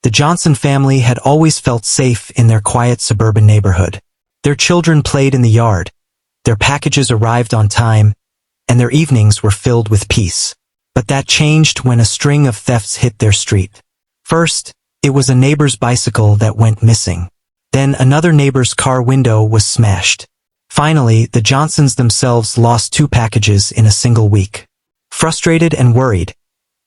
The Johnson family had always felt safe in their quiet suburban neighborhood. Their children played in the yard, their packages arrived on time, and their evenings were filled with peace. But that changed when a string of thefts hit their street. First, it was a neighbor's bicycle that went missing. Then another neighbor's car window was smashed. Finally, the Johnsons themselves lost 2 packages in a single week. Frustrated and worried,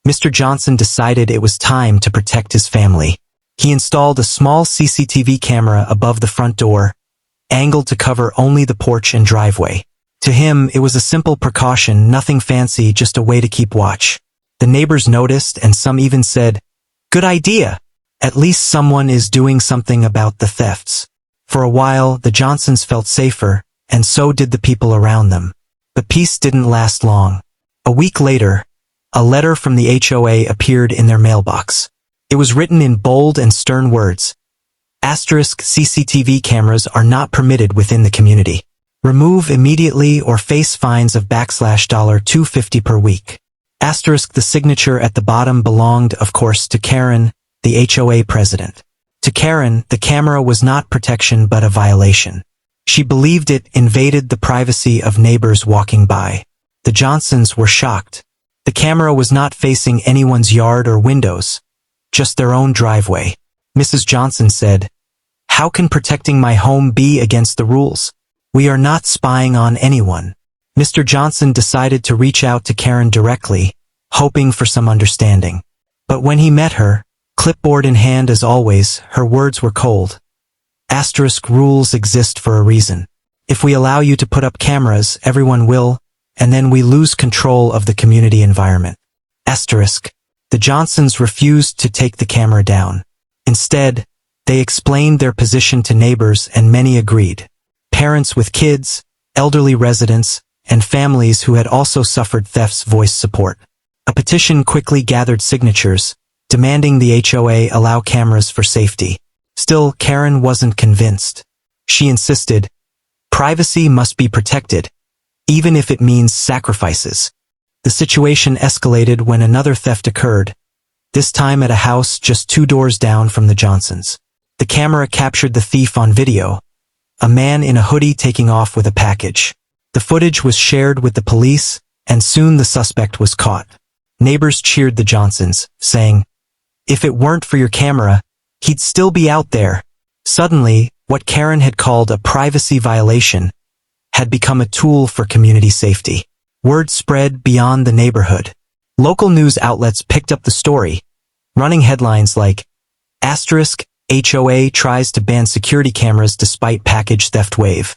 Mr. Johnson decided it was time to protect his family. He installed a small CCTV camera above the front door, angled to cover only the porch and driveway. To him, it was a simple precaution, nothing fancy, just a way to keep watch. The neighbors noticed, and some even said, "Good idea! At least someone is doing something about the thefts." For a while, the Johnsons felt safer, and so did the people around them. But peace didn't last long. A week later, a letter from the HOA appeared in their mailbox. It was written in bold and stern words. *CCTV cameras are not permitted within the community. Remove immediately or face fines of $250 per week. *. The signature at the bottom belonged, of course, to Karen, the HOA president. To Karen, the camera was not protection but a violation. She believed it invaded the privacy of neighbors walking by. The Johnsons were shocked. The camera was not facing anyone's yard or windows, just their own driveway. Mrs. Johnson said, "How can protecting my home be against the rules? We are not spying on anyone." Mr. Johnson decided to reach out to Karen directly, hoping for some understanding. But when he met her, clipboard in hand as always, her words were cold. *Rules exist for a reason. If we allow you to put up cameras, everyone will, and then we lose control of the community environment. The Johnsons refused to take the camera down. Instead, they explained their position to neighbors and many agreed. Parents with kids, elderly residents, and families who had also suffered thefts voiced support. A petition quickly gathered signatures, demanding the HOA allow cameras for safety. Still, Karen wasn't convinced. She insisted, privacy must be protected, even if it means sacrifices. The situation escalated when another theft occurred, this time at a house just 2 doors down from the Johnsons. The camera captured the thief on video, a man in a hoodie taking off with a package. The footage was shared with the police, and soon the suspect was caught. Neighbors cheered the Johnsons, saying, "If it weren't for your camera, he'd still be out there." Suddenly, what Karen had called a privacy violation had become a tool for community safety. Word spread beyond the neighborhood. Local news outlets picked up the story, running headlines like, *HOA tries to ban security cameras despite package theft wave.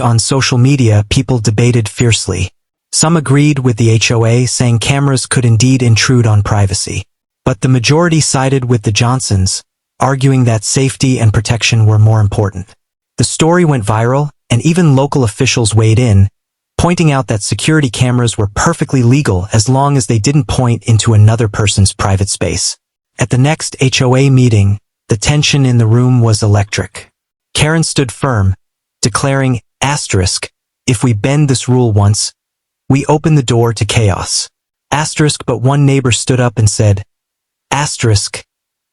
On social media, people debated fiercely. Some agreed with the HOA, saying cameras could indeed intrude on privacy. But the majority sided with the Johnsons, arguing that safety and protection were more important. The story went viral, and even local officials weighed in, pointing out that security cameras were perfectly legal as long as they didn't point into another person's private space. At the next HOA meeting, the tension in the room was electric. Karen stood firm, declaring, "If we bend this rule once, we open the door to chaos." But one neighbor stood up and said,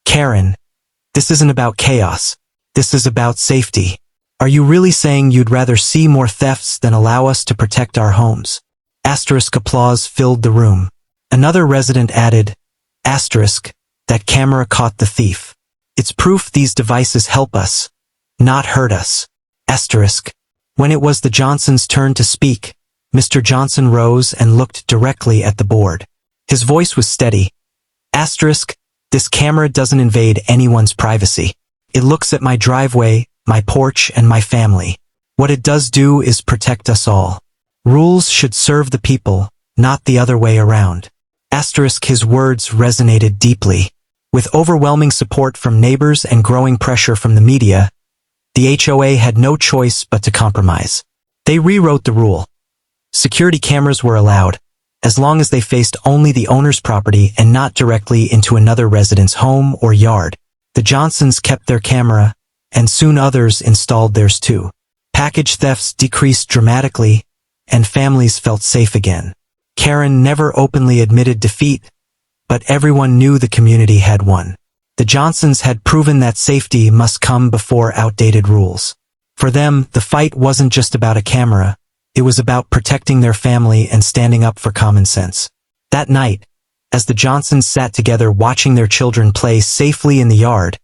"Karen, this isn't about chaos. This is about safety. Are you really saying you'd rather see more thefts than allow us to protect our homes?" Applause filled the room. Another resident added, "That camera caught the thief. It's proof these devices help us, not hurt us." When it was the Johnsons' turn to speak, Mr. Johnson rose and looked directly at the board. His voice was steady. "This camera doesn't invade anyone's privacy. It looks at my driveway, my porch, and my family. What it does do is protect us all. Rules should serve the people, not the other way around." His words resonated deeply. With overwhelming support from neighbors and growing pressure from the media, the HOA had no choice but to compromise. They rewrote the rule. Security cameras were allowed, as long as they faced only the owner's property and not directly into another resident's home or yard. The Johnsons kept their camera, and soon others installed theirs too. Package thefts decreased dramatically, and families felt safe again. Karen never openly admitted defeat, but everyone knew the community had won. The Johnsons had proven that safety must come before outdated rules. For them, the fight wasn't just about a camera, it was about protecting their family and standing up for common sense. That night, as the Johnsons sat together watching their children play safely in the yard,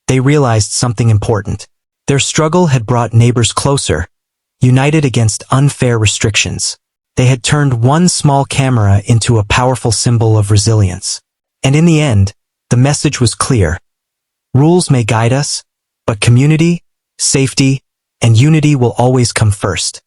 they realized something important. Their struggle had brought neighbors closer, united against unfair restrictions. They had turned one small camera into a powerful symbol of resilience. And in the end, the message was clear. Rules may guide us, but community, safety, and unity will always come first.